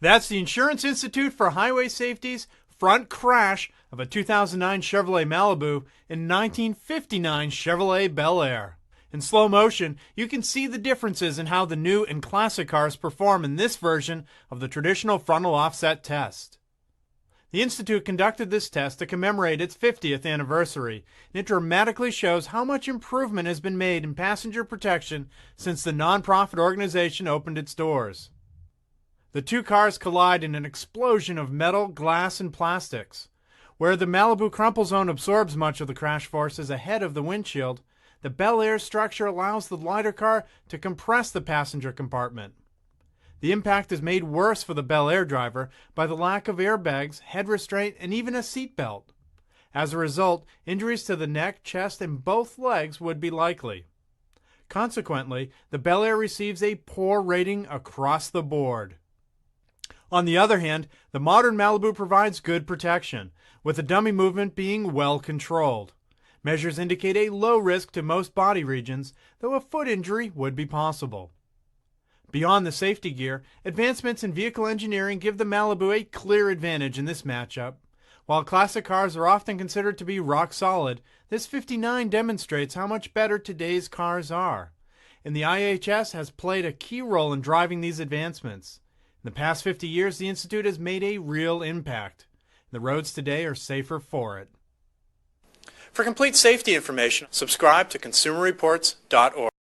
That's the Insurance Institute for Highway Safety's front crash of a 2009 Chevrolet Malibu and 1959 Chevrolet Bel Air. In slow motion, you can see the differences in how the new and classic cars perform in this version of the traditional frontal offset test. The Institute conducted this test to commemorate its 50th anniversary, and it dramatically shows how much improvement has been made in passenger protection since the nonprofit organization opened its doors. The two cars collide in an explosion of metal, glass, and plastics. Where the Malibu crumple zone absorbs much of the crash forces ahead of the windshield, the Bel Air structure allows the lighter car to compress the passenger compartment. The impact is made worse for the Bel Air driver by the lack of airbags, head restraint, and even a seat belt. As a result, injuries to the neck, chest, and both legs would be likely. Consequently, the Bel Air receives a poor rating across the board. On the other hand, the modern Malibu provides good protection, with the dummy movement being well controlled. Measures indicate a low risk to most body regions, though a foot injury would be possible. Beyond the safety gear, advancements in vehicle engineering give the Malibu a clear advantage in this matchup. While classic cars are often considered to be rock solid, this 59 demonstrates how much better today's cars are. And the IIHS has played a key role in driving these advancements. In the past 50 years, the Institute has made a real impact. The roads today are safer for it. For complete safety information, subscribe to consumerreports.org.